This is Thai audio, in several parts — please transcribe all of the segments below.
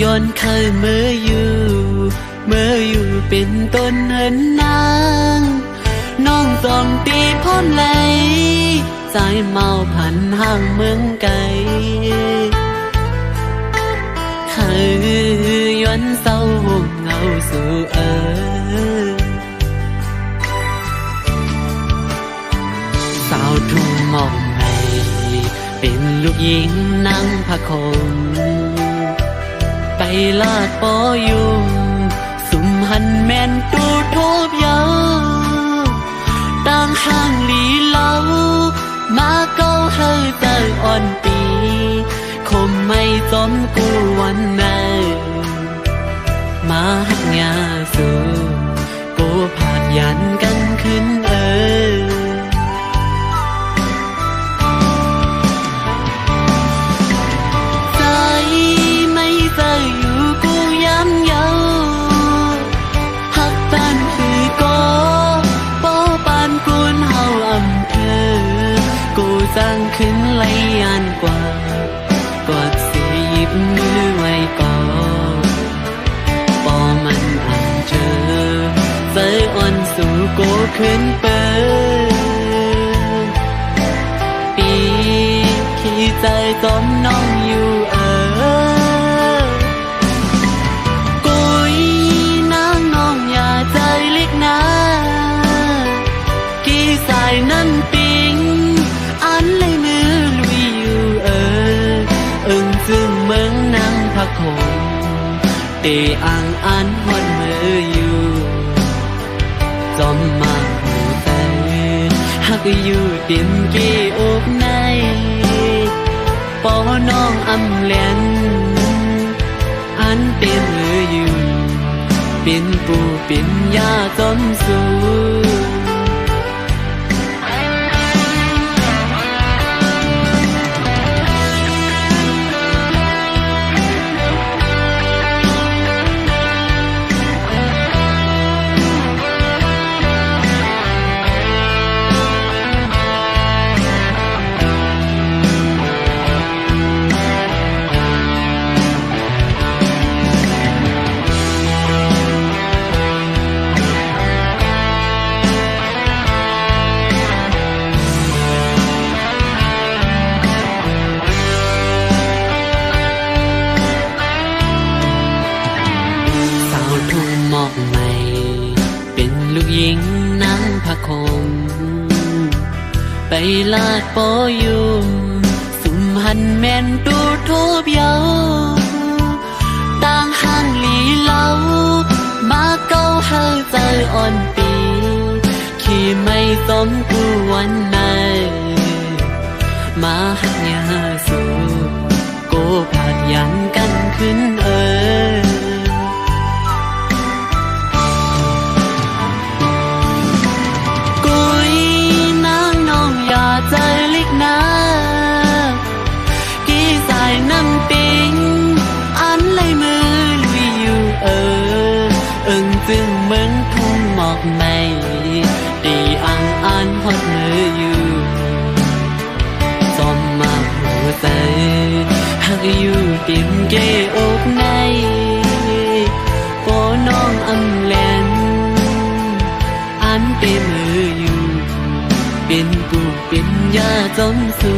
ย้อนเคยเมื่ออยู่เป็นต้นเหินนางน้องจองตีพร้อมไหลสายเมาพันห่างเมืองไกลเคยย้อนเศร้าห่มเงาสู่สาวทุ่งมองให้เป็นลูกหญิงนั่งพะคงไปลาดปอยุงสุมหันแม่นตูทบยาวต่างห่างหลีเล่ามาเก้าเฮยใจอ่อนปีคมไม่จอมกูวันไหนมาหักงาสู่กูผาดยันกันขึ้นใจไม่ใจอยู่กูย้ำเยาหักปานคือก็ป้อปานกุนเฮาอำเภอกูสร้างขึ้นไหลยานกว่ากอดสิหยิบมือไว้ก่อนปอมันอันเจอใจอ่อนสู่กูขึ้นเปิดปีขี้ใจจอมน้องอยู่กุยนางน้องอย่าใจเล็กนะกี่สายนั้นปิงอันเลยมือลุยอยู่อึ้งซึ่งเมืองนางพักคงเตอ่างอันหอนมืออยู่จอมมาหูใจหักอยู่เต็มกี่อกในปอน้องอำแลนอันเต็มมืออยู่เป็นปูเป็นยาจอมสูลูกหญิงนั่งพะคงไปลาดปอยุมสุมหันแม่นตูทบยาวต่างห่างหลีเล่ามาเก้าเฮาใจอ่อนปีขี้ไม่สมกูวันไหนมาหักยาสู่กูผาดยันกันขึ้นใจเล็กนะกี่สายน้ำปิงอันเลยมือลุยอยู่อึ้งจึงเหมือนทุ่งหมอกไม่ตีอังอันหดมืออยู่จอมมาหัวใจหักอยู่ติมเกอกในปอน้องอำแลนอันเต็มมืออยู่เป็นกูเป็นยาจอมสู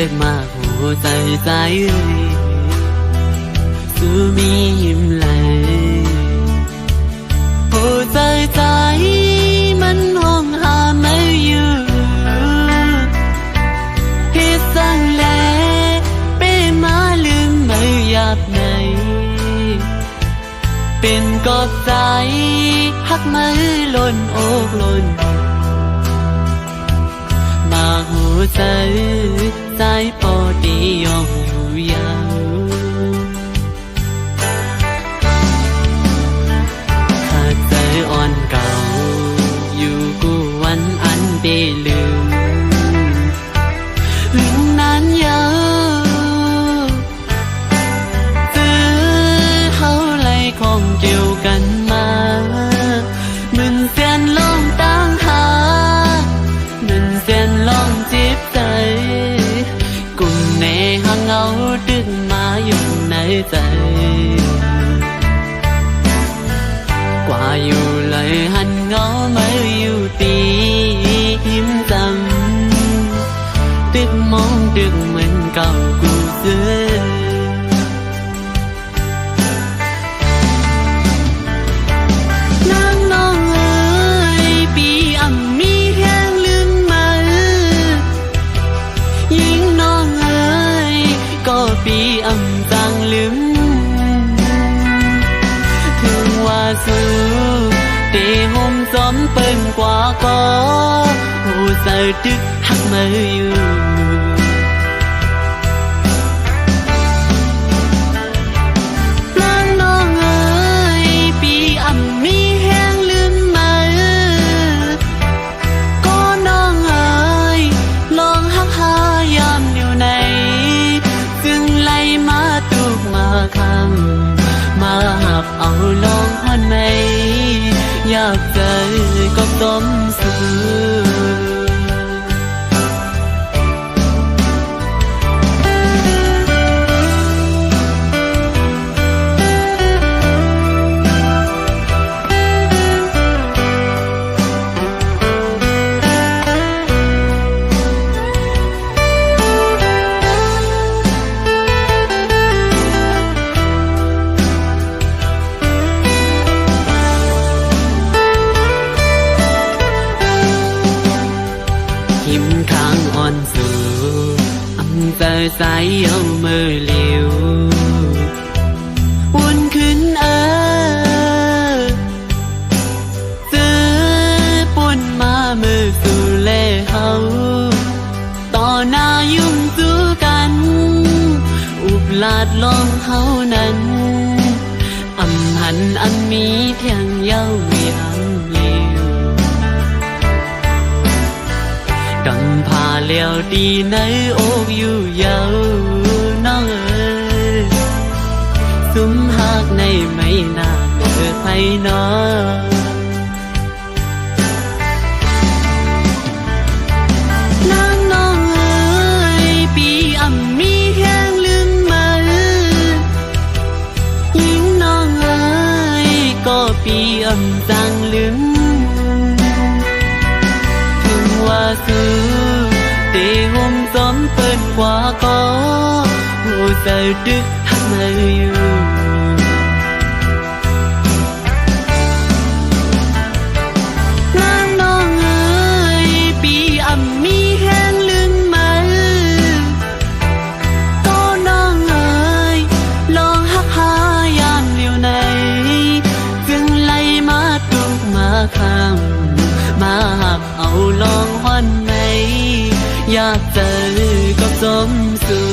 กมาหัวใจใจสู้มีหิมไหลหัวใจใจมันห้องหาไม่อยู่เฮ็ดสั่งแลเป้มาลืมไม่อยากไหนเป็นกอบใจหักมือล้นอกล้นมาหัวใจใจพอดียอมอยู่ยาวขาดใจอ่อนเก่าอยู่กูวันอันเปลืมลืมนานยาวซื้อเฮาไหลของเกี่ยวกันมามึนเสียนลองตั้งหามึนเสียนลองจีบใจกุ่มในหางเงาดึงมาอยู่ในใจกว่าอยู่เลยหันเงาไม่อยู่ตีหิมจำดึกมองดึกเหมือนเก่ากูเสือนางน้องเอ๋ยปีอ่ำมีแห้งลืมมายิงน้องเอ๋ยก็ปีอ่ำจางลืมถึงว่าสู้เตะห่มซ้อมเปิ้นกว่าก็หูเสือดึกหักมืออยู่นางน้องเอ๋ยปีอ่ำมีแห้งลืมมาก็น้องเอ๋ยลองหักหายามอยู่ในจึงไล่มาตุกมาคำมาหับเอาลองฮอนไหมอยากเจอก็ต้มสู้หิมข้างอ่อนสู่อำเภอสายเอามือเลี้ยววนขึ้นซื้อปุ่นมามือสู่เล่เฮาต่อหน้ายุ่งสู้กันอุบลาดลองเฮานั้นอำหันอันมีเพียงเย้าเวียงเลี้ยวดังพาเลี้ยวดีในอกอยู่ยาวน้องเอ๋ยสุมหักในไม่น่าเกิดไผน้อนางน้องเอ๋ยปีอ่ำมีแห้งลืมมายิงน้องเอ๋ยก็ปีอ่ำจางลืมถึงว่าสู้เตะห่มซ้อมเปิดกว่าก็หูเสือดึกหักมืออยู่นางน้องเอ๋ยปีอ่ำมีแห้งลืมมาก็น้องเอ๋ยลองหักหายามเดียวในจึงไล่มาตุกมาคำมาหักเอาลองฮอนไหมอยากเจอก็สมสู่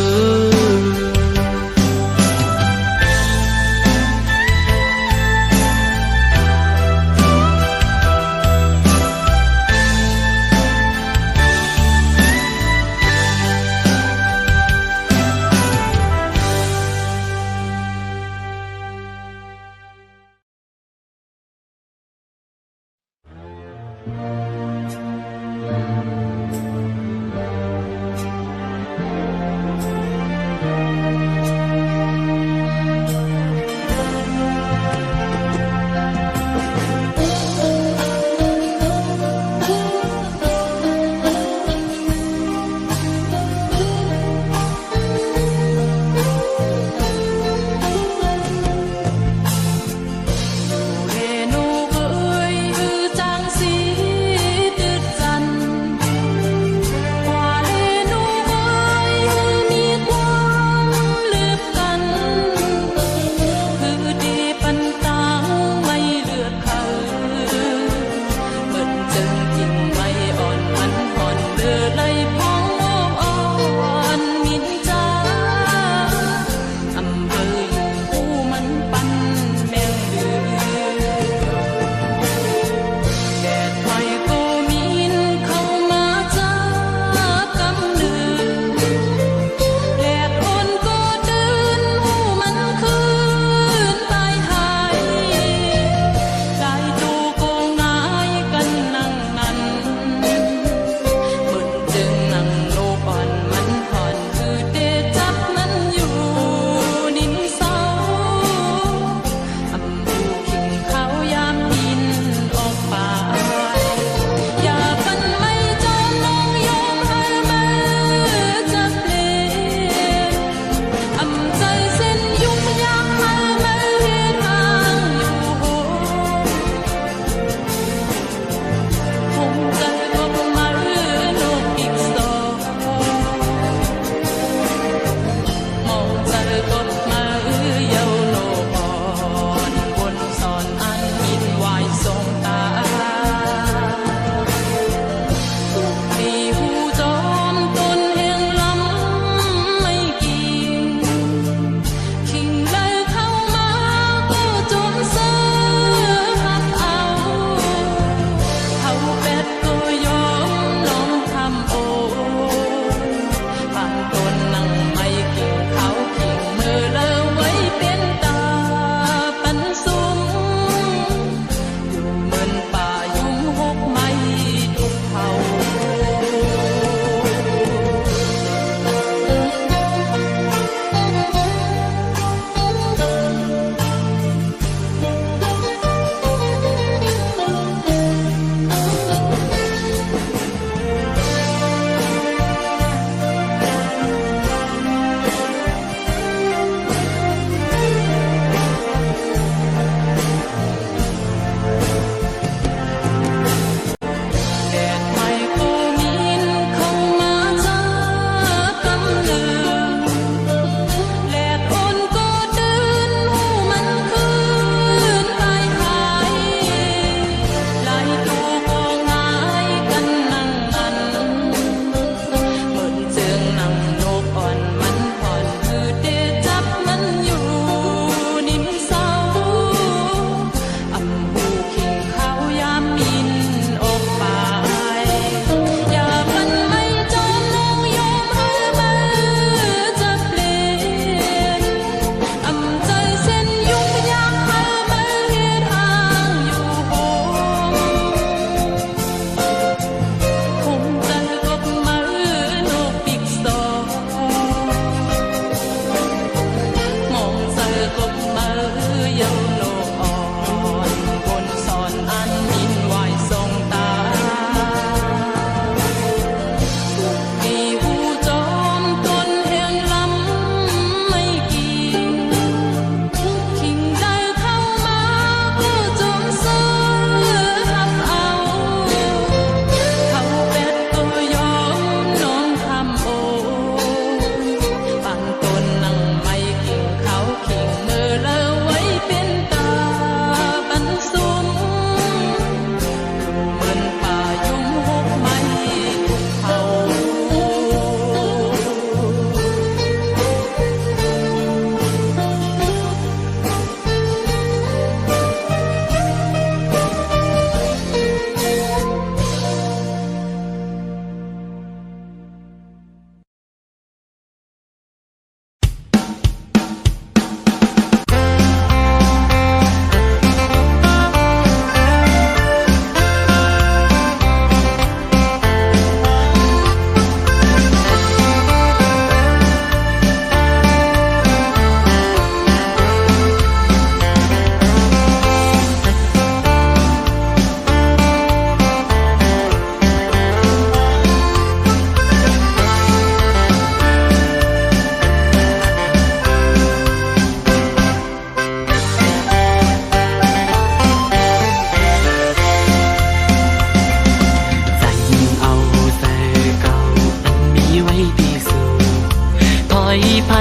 เ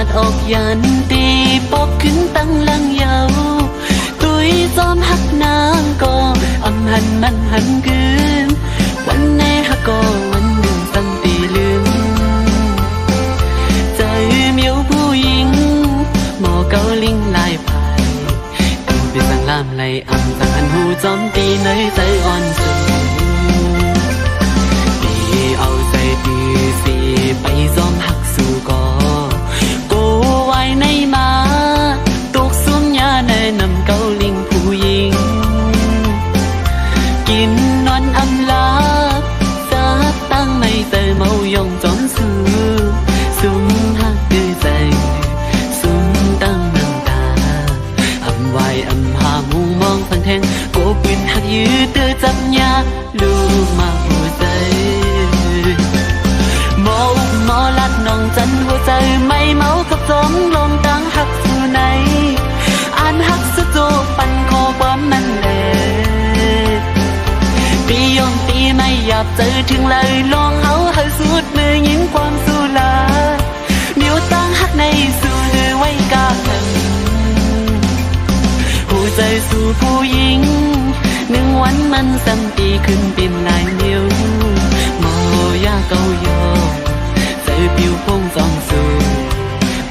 ดออกยันตีปอกขึ้นตั้งลังยาวตุยจอมหักนางก็อำหันมันหันคืนวันไหนหักก็วันหนึ่งตั้งตีลืมใจเมียวผู้หญิงหมอเกาลิงลายพายกูไปสั่งลามไลอำสั่งหันหูจอมตีในใจอ่อนสูตีเอาใจตีสีไปจอมหักสู่ก็กูไว้ในมาตุกซุ่มยาในนำเกาลิงผู้หญิงกินนอนอำลาซับตั้งในใจเมายองจอมสูซุ่มหักดื้อใจซุ่มตั้งน้ำตาอำไว้อำหามุงมองสังแทงโกปืนหักยืดเตือจับยาลูกมาหัวใจหมออุกหมอลัดน้องจันหัวใจไม่เมากับจอมลงตั้งหักสู่ไหนอ่านหักสุดโจปันคอความมันแหลตียองตีไม่หยาบเจอถึงเลยลองเอาให้สุดมือยิงความสู้ลาเดี๋ยวตั้งหักในสู่หรือไว้กาหันหัวใจสู่ผู้หญิงหนึ่งวันมันซ้ำตีขึ้นเป็นลายนิ้วหมอยาเกาโยใจผิวพงจอมสู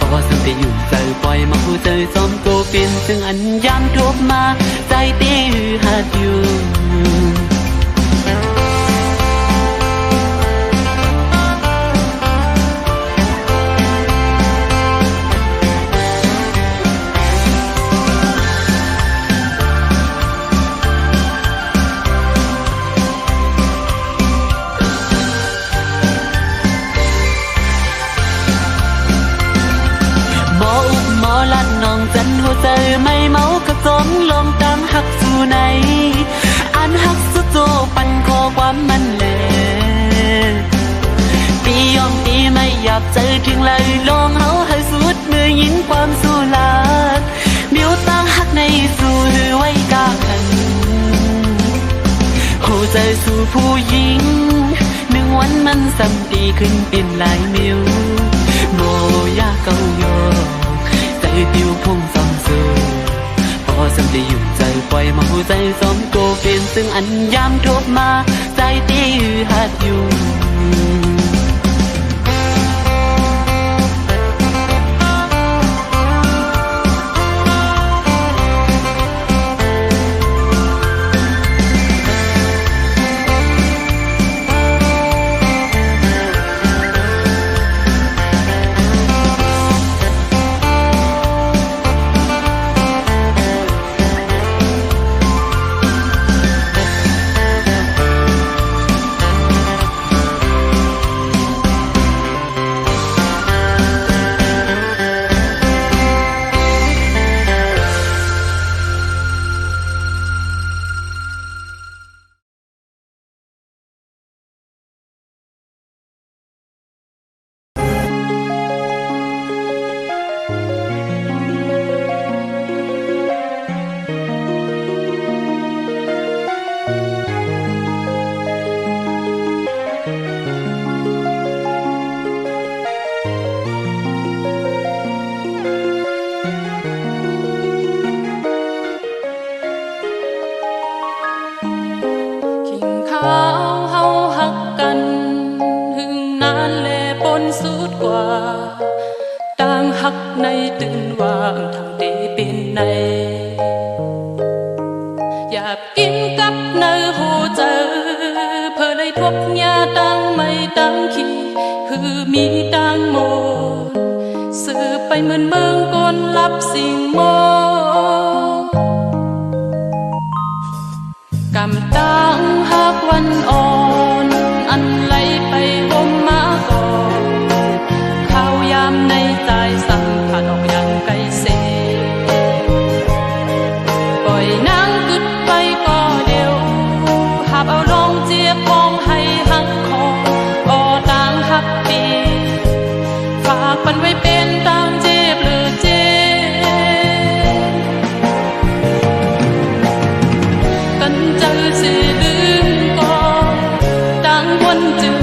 พอสัมตีอยู่ใจปล่อยมาหัวใจจอมโกเป็นซึ่งอันยามทบมาใจตีหือหัดอยู่จันหัวใจไม่เมากับจอมลองตามหักสู่ไหนอ่านหักสุดโจปันคอความมันแหลตียอมตีไม่หยาบใจถึงเลยลองเอาให้สุดมือยิงความสู้ลาดเบี้ยวตาหักในสู่หรือไว้กาขันหัวใจสู่ผู้หญิงหนึ่งวันมันซ้ำตีขึ้นเป็นลายมิวโมยาเกาโยใจติวพงซ้ำสูพอซ้ำได้อยู่ใจปล่อยมาหัวใจซ้อมโกเป็นซึ่งอันยามทบมาใจตีหือหัดอยู่ในตื่นวางทางตีเป็นในอยากกินกับเนื้อหูเจอเพื่อเลยทบยาตั้งไม่ตั้งขี้คือมีตั้งโมสื่อไปเหมือนเมืองก้นรับสิ่งโมกำตั้งหักวันอ่อนอันไหลไปห่มมาก่อนข้าวยามในใจสั่งผ่านออกอย่างไกลเสปล่อยนางกึดไปก็เดียวหาบเอาลงเจียบมองให้หักคอก็ต่างหักปีฝากปันไว้เป็นต่างเจ็บหรือเจ็บกันเจอสิลืมก็ต่างวันจึง